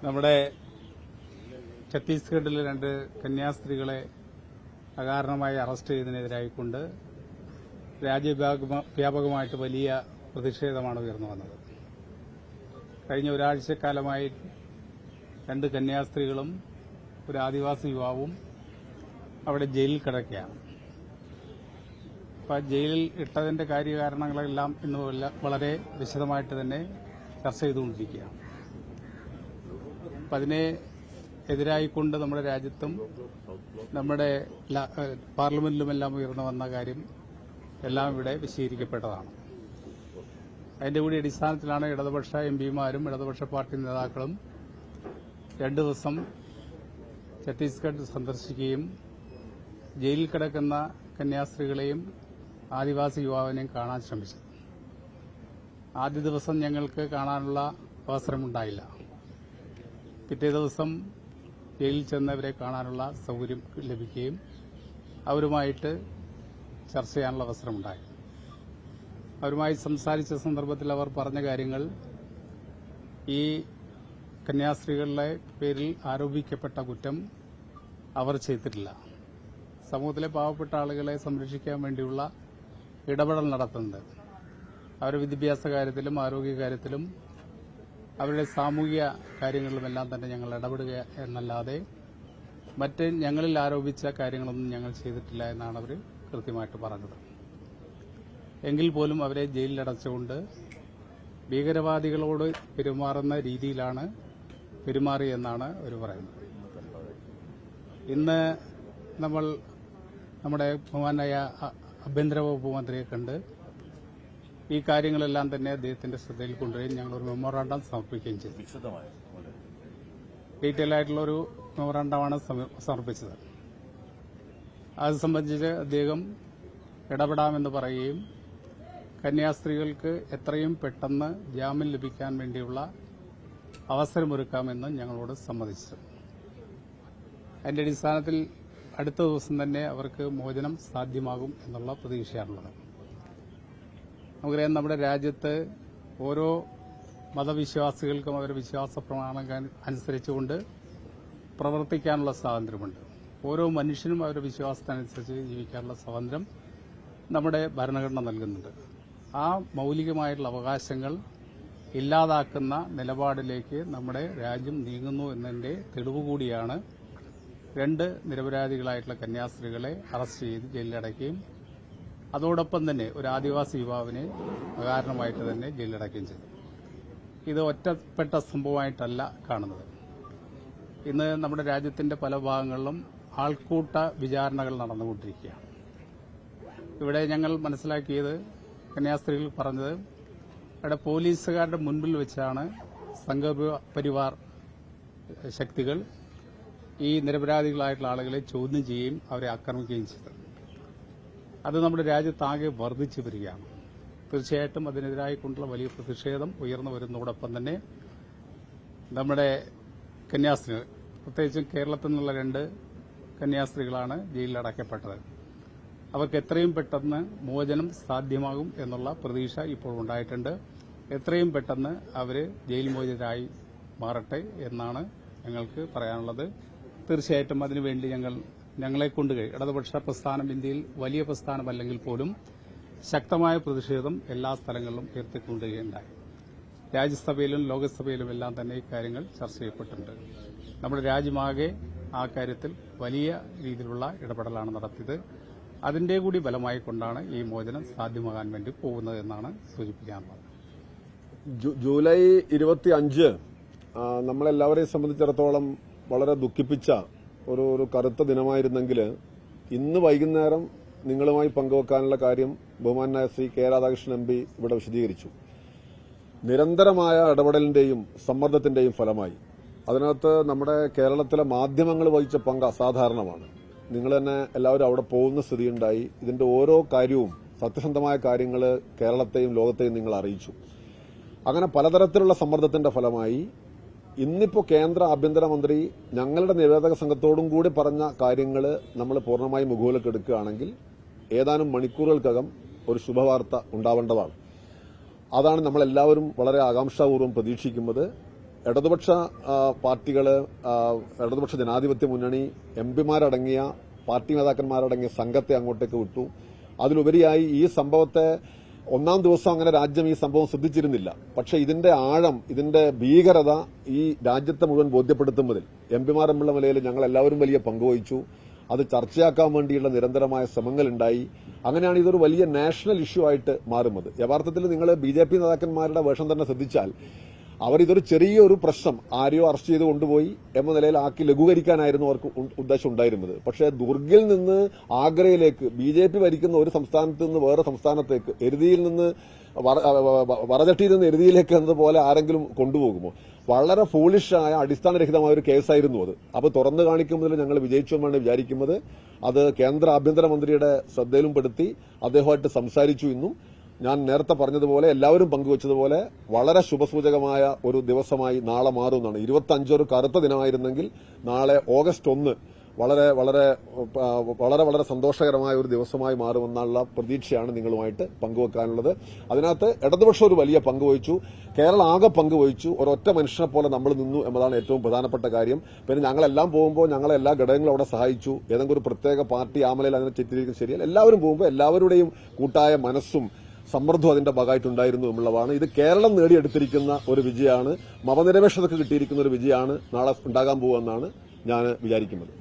നമ്മുടെ ഛത്തീസ്ഗഡിലെ 2 കന്യാസ്ത്രീകളെ അകാരണമായി അറസ്റ്റ് ചെയ്തതിനെതിരായിക്കൊണ്ട് രാജ്യവ്യാപകമായിട്ട് വലിയ പ്രതിഷേധമാണ് ഉയർന്നു വന്നത്. കഴിഞ്ഞ ഒരാഴ്ചക്കാലമായി 2 കന്യാസ്ത്രീകളും ഒരു ആദിവാസി യുവാവും അവിടെ ജയിലിൽ കിടക്കുകയാണ്. അപ്പോൾ ജയിലിൽ ഇട്ടതിന്റെ കാര്യകാരണങ്ങളെല്ലാം ഇന്ന് വളരെ വിശദമായിട്ട് തന്നെ ചർച്ച ചെയ്തുകൊണ്ടിരിക്കുകയാണ്. അപ്പം അതിനെ എതിരായിക്കൊണ്ട് നമ്മുടെ രാജ്യത്തും നമ്മുടെ പാർലമെന്റിലുമെല്ലാം ഉയർന്നു വന്ന കാര്യം എല്ലാം ഇവിടെ വിശദീകരിക്കപ്പെട്ടതാണ്. അതിന്റെ കൂടി അടിസ്ഥാനത്തിലാണ് ഇടതുപക്ഷ എംപിമാരും ഇടതുപക്ഷ പാർട്ടി നേതാക്കളും 2 ദിവസം ഛത്തീസ്ഗഡ് സന്ദർശിക്കുകയും ജയിലിൽ കിടക്കുന്ന കന്യാസ്ത്രീകളെയും ആദിവാസി യുവാവിനെയും കാണാൻ ശ്രമിച്ചത്. ആദ്യ ദിവസം ഞങ്ങൾക്ക് കാണാനുള്ള അവസരമുണ്ടായില്ല. പിറ്റേ ദിവസം ജയിലിൽ ചെന്നവരെ കാണാനുള്ള സൌകര്യം ലഭിക്കുകയും അവരുമായിട്ട് ചർച്ച ചെയ്യാനുള്ള അവസരമുണ്ടായി. അവരുമായി സംസാരിച്ച സന്ദർഭത്തിൽ അവർ പറഞ്ഞ കാര്യങ്ങൾ, ഈ കന്യാസ്ത്രീകളുടെ പേരിൽ ആരോപിക്കപ്പെട്ട കുറ്റം അവർ ചെയ്തിട്ടില്ല. സമൂഹത്തിലെ പാവപ്പെട്ട ആളുകളെ സംരക്ഷിക്കാൻ വേണ്ടിയുള്ള ഇടപെടൽ നടത്തുന്നുണ്ട്. അവരുടെ വിദ്യാഭ്യാസ കാര്യത്തിലും ആരോഗ്യ കാര്യത്തിലും അവരുടെ സാമൂഹിക കാര്യങ്ങളിലുമെല്ലാം തന്നെ ഞങ്ങൾ ഇടപെടുക എന്നല്ലാതെ മറ്റ് ഞങ്ങളിൽ ആരോപിച്ച കാര്യങ്ങളൊന്നും ഞങ്ങൾ ചെയ്തിട്ടില്ല എന്നാണ് അവർ കൃത്യമായിട്ട് പറഞ്ഞത്. എങ്കിൽ പോലും അവരെ ജയിലിലടച്ചുകൊണ്ട് ഭീകരവാദികളോട് പെരുമാറുന്ന രീതിയിലാണ് പെരുമാറിയെന്നാണ് അവർ പറയുന്നത്. ഇന്ന് നമ്മൾ നമ്മുടെ ബഹുമാനായ ആഭ്യന്തര വകുപ്പ് മന്ത്രിയെ കണ്ട് ഈ കാര്യങ്ങളെല്ലാം തന്നെ അദ്ദേഹത്തിന്റെ ശ്രദ്ധയിൽ കൊണ്ടുവരികയും ഞങ്ങളൊരു മെമ്മോറാണ്ടം സമർപ്പിക്കുകയും ചെയ്തു. ഡീറ്റെയിൽ ആയിട്ടുള്ള ഒരു മെമ്മോറാണ്ടമാണ് സമർപ്പിച്ചത്. അത് സംബന്ധിച്ച് അദ്ദേഹം ഇടപെടാമെന്ന് പറയുകയും കന്യാസ്ത്രീകൾക്ക് എത്രയും പെട്ടെന്ന് ജാമ്യം ലഭിക്കാൻ വേണ്ടിയുള്ള അവസരമൊരുക്കാമെന്ന് ഞങ്ങളോട് സമ്മതിച്ചു. അതിന്റെ അടിസ്ഥാനത്തിൽ അടുത്ത ദിവസം തന്നെ അവർക്ക് മോചനം സാധ്യമാകും എന്നുള്ള പ്രതീക്ഷയാണുള്ളത്. നമുക്കറിയാം, നമ്മുടെ രാജ്യത്ത് ഓരോ മതവിശ്വാസികൾക്കും അവരുടെ വിശ്വാസ പ്രമാണങ്ങൾ അനുസരിച്ചുകൊണ്ട് പ്രവർത്തിക്കാനുള്ള സ്വാതന്ത്ര്യമുണ്ട്. ഓരോ മനുഷ്യനും അവരുടെ വിശ്വാസത്തിനനുസരിച്ച് ജീവിക്കാനുള്ള സ്വാതന്ത്ര്യം നമ്മുടെ ഭരണഘടന നൽകുന്നുണ്ട്. ആ മൌലികമായിട്ടുള്ള അവകാശങ്ങൾ ഇല്ലാതാക്കുന്ന നിലപാടിലേക്ക് നമ്മുടെ രാജ്യം നീങ്ങുന്നു എന്നതിന്റെ തെളിവ് കൂടിയാണ് 2 നിരപരാധികളായിട്ടുള്ള കന്യാസ്ത്രീകളെ അറസ്റ്റ് ചെയ്ത് ജയിലിലടയ്ക്കുകയും അതോടൊപ്പം തന്നെ ഒരു ആദിവാസി യുവാവിനെ അകാരണമായിട്ട് തന്നെ ജയിലിലടയ്ക്കുകയും ചെയ്തു. ഇത് ഒറ്റപ്പെട്ട സംഭവമായിട്ടല്ല കാണുന്നത്. ഇന്ന് നമ്മുടെ രാജ്യത്തിന്റെ പല ഭാഗങ്ങളിലും ആൾക്കൂട്ട വിചാരണകൾ നടന്നുകൊണ്ടിരിക്കുകയാണ്. ഇവിടെ ഞങ്ങൾ മനസ്സിലാക്കിയത്, കന്യാസ്ത്രീകൾ പറഞ്ഞത്, ഇവിടെ പോലീസുകാരുടെ മുൻപിൽ വെച്ചാണ് സംഘപരിവാർ ശക്തികൾ ഈ നിരപരാധികളായിട്ടുള്ള ആളുകളെ ചോദ്യം ചെയ്യുകയും അവരെ ആക്രമിക്കുകയും ചെയ്തത്. അത് നമ്മുടെ രാജ്യത്താകെ വർദ്ധിച്ചു വരികയാണ്. തീർച്ചയായിട്ടും അതിനെതിരായിക്കൊണ്ടുള്ള വലിയ പ്രതിഷേധം ഉയർന്നു വരുന്നതോടൊപ്പം തന്നെ നമ്മുടെ കന്യാസ്ത്രീകൾ, പ്രത്യേകിച്ചും കേരളത്തിൽ നിന്നുള്ള 2 കന്യാസ്ത്രീകളാണ് ജയിലിലടക്കപ്പെട്ടത്. അവർക്ക് എത്രയും പെട്ടെന്ന് മോചനം സാധ്യമാകും എന്നുള്ള പ്രതീക്ഷ ഇപ്പോൾ ഉണ്ടായിട്ടുണ്ട്. എത്രയും പെട്ടെന്ന് അവർ ജയിൽ മോചിതരായി മാറട്ടെ എന്നാണ് ഞങ്ങൾക്ക് പറയാനുള്ളത്. തീർച്ചയായിട്ടും അതിനുവേണ്ടി ഞങ്ങളെക്കൊണ്ട് ഇടതുപക്ഷ പ്രസ്ഥാനം ഇന്ത്യയിൽ വലിയ പ്രസ്ഥാനമല്ലെങ്കിൽ പോലും ശക്തമായ പ്രതിഷേധം എല്ലാ സ്ഥലങ്ങളിലും ഉയർത്തിക്കൊണ്ടുവരികയുണ്ടായി. രാജ്യസഭയിലും ലോകസഭയിലും എല്ലാം തന്നെ ഇക്കാര്യങ്ങൾ ചർച്ച ചെയ്യപ്പെട്ടിട്ടുണ്ട്. നമ്മുടെ രാജ്യമാകെ ആ കാര്യത്തിൽ വലിയ രീതിയിലുള്ള ഇടപെടലാണ് നടത്തിയത്. അതിന്റെ കൂടി ബലമായിക്കൊണ്ടാണ് ഈ മോചനം സാധ്യമാകാൻ വേണ്ടി പോകുന്നത് എന്നാണ് സൂചിപ്പിക്കാനുള്ളത്. ജൂലൈ 25 നമ്മളെല്ലാവരെയും സംബന്ധിച്ചിടത്തോളം വളരെ ദുഃഖിപ്പിച്ച ഒരു കറുത്ത ദിനമായിരുന്നെങ്കിൽ ഇന്ന് വൈകുന്നേരം നിങ്ങളുമായി പങ്കുവെക്കാനുള്ള കാര്യം ബഹുമാനായ Shri K Radhakrishnan M P ഇവിടെ വിശദീകരിച്ചു. നിരന്തരമായ ഇടപെടലിന്റെയും സമ്മർദ്ദത്തിന്റെയും ഫലമായി അതിനകത്ത് നമ്മുടെ കേരളത്തിലെ മാധ്യമങ്ങൾ വഹിച്ച പങ്ക് അസാധാരണമാണ്. നിങ്ങൾ തന്നെ എല്ലാവരും അവിടെ പോകുന്ന സ്ഥിതിയുണ്ടായി. ഇതിന്റെ ഓരോ കാര്യവും സത്യസന്ധമായ കാര്യങ്ങൾ കേരളത്തെയും ലോകത്തെയും നിങ്ങൾ അറിയിച്ചു. അങ്ങനെ പലതരത്തിലുള്ള സമ്മർദ്ദത്തിന്റെ ഫലമായി ഇന്നിപ്പോ കേന്ദ്ര ആഭ്യന്തരമന്ത്രി ഞങ്ങളുടെ നിവേദക സംഘത്തോടും കൂടി പറഞ്ഞ കാര്യങ്ങൾ നമ്മൾ പൂർണ്ണമായി മുഖവിലേക്ക് എടുക്കുകയാണെങ്കിൽ ഏതാനും മണിക്കൂറുകൾക്കകം ഒരു ശുഭവാർത്ത ഉണ്ടാവേണ്ടതാണ്. അതാണ് നമ്മളെല്ലാവരും വളരെ ആകാംക്ഷാപൂർവ്വം പ്രതീക്ഷിക്കുന്നത്. ഇടതുപക്ഷ പാർട്ടികള്, ഇടതുപക്ഷ ജനാധിപത്യ മുന്നണി എംപിമാരടങ്ങിയ പാർട്ടി നേതാക്കന്മാരടങ്ങിയ സംഘത്തെ അങ്ങോട്ടേക്ക് വിട്ടു. അതിലുപരിയായി ഈ സംഭവത്തെ ഒന്നാം ദിവസം അങ്ങനെ രാജ്യം ഈ സംഭവം ശ്രദ്ധിച്ചിരുന്നില്ല. പക്ഷെ ഇതിന്റെ ആഴം, ഇതിന്റെ ഭീകരത ഈ രാജ്യത്തെ മുഴുവൻ ബോധ്യപ്പെടുത്തുന്നതിൽ എംപിമാർ എന്നുള്ള നിലയിൽ ഞങ്ങൾ എല്ലാവരും വലിയ പങ്കുവഹിച്ചു. അത് ചർച്ചയാക്കാൻ വേണ്ടിയുള്ള നിരന്തരമായ ശ്രമങ്ങളുണ്ടായി. അങ്ങനെയാണ് ഇതൊരു വലിയ നാഷണൽ ഇഷ്യൂ ആയിട്ട് മാറുന്നത്. യഥാർത്ഥത്തിൽ നിങ്ങൾ BJP നേതാക്കന്മാരുടെ വേഷം തന്നെ ശ്രദ്ധിച്ചാൽ അവരിതൊരു ചെറിയൊരു പ്രശ്നം ആരെയോ അറസ്റ്റ് ചെയ്ത് കൊണ്ടുപോയി എന്ന നിലയിൽ ആക്കി ലഘൂകരിക്കാനായിരുന്നു അവർക്ക് ഉദ്ദേശം ഉണ്ടായിരുന്നത്. പക്ഷേ ദുർഗിൽ നിന്ന് ആഗ്രയിലേക്ക് BJP ഭരിക്കുന്ന ഒരു സംസ്ഥാനത്ത് നിന്ന് വേറെ സംസ്ഥാനത്തേക്ക്, എരുതിയിൽ നിന്ന് വറചട്ടിയിൽ നിന്ന് എരുതിയിലേക്ക് എന്നതുപോലെ ആരെങ്കിലും കൊണ്ടുപോകുമോ? വളരെ ഫൂളിഷായ അടിസ്ഥാനരഹിതമായ ഒരു കേസായിരുന്നു അത്. അപ്പോൾ തുറന്നു കാണിക്കുന്നതിൽ ഞങ്ങൾ വിജയിച്ചു എന്നാണ് വിചാരിക്കുന്നത്. അത് കേന്ദ്ര ആഭ്യന്തരമന്ത്രിയുടെ ശ്രദ്ധയിലും പെടുത്തി അദ്ദേഹമായിട്ട് സംസാരിച്ചു. ഇന്നും ഞാൻ നേരത്തെ പറഞ്ഞതുപോലെ എല്ലാവരും പങ്കുവച്ചതുപോലെ വളരെ ശുഭസൂചകമായ ഒരു ദിവസമായി നാളെ മാറുമെന്നാണ്. 25 ഒരു കറുത്ത ദിനമായിരുന്നെങ്കിൽ നാളെ ഓഗസ്റ്റ് 1 വളരെ വളരെ വളരെ വളരെ സന്തോഷകരമായ ഒരു ദിവസമായി മാറുമെന്നുള്ള പ്രതീക്ഷയാണ് നിങ്ങളുമായിട്ട് പങ്കുവെക്കാനുള്ളത്. അതിനകത്ത് ഇടതുപക്ഷം ഒരു വലിയ പങ്ക് വഹിച്ചു, കേരളം ആകെ പങ്കുവഹിച്ചു. ഒരൊറ്റ മനുഷ്യനെ പോലെ നമ്മൾ നിന്നു എന്നതാണ് ഏറ്റവും പ്രധാനപ്പെട്ട കാര്യം. പിന്നെ ഞങ്ങളെല്ലാം പോകുമ്പോൾ ഞങ്ങളെ എല്ലാ ഘടകങ്ങളും അവിടെ സഹായിച്ചു. ഏതെങ്കിലും ഒരു പ്രത്യേക പാർട്ടി ആമലയിൽ അതിനെ ചിത്രീകരിക്കുന്നത് ശരിയല്ല. എല്ലാവരും പോകുമ്പോൾ എല്ലാവരുടെയും കൂട്ടായ മനസ്സും സമ്മർദ്ദം അതിന്റെ ഭാഗമായിട്ടുണ്ടായിരുന്നു എന്നുള്ളതാണ്. ഇത് കേരളം നേടിയെടുത്തിരിക്കുന്ന ഒരു വിജയമാണ്, മതനിരപേക്ഷതയ്ക്ക് കിട്ടിയിരിക്കുന്ന ഒരു വിജയമാണ് നാളെ ഉണ്ടാകാൻ പോകുമെന്നാണ് ഞാൻ വിചാരിക്കുന്നത്.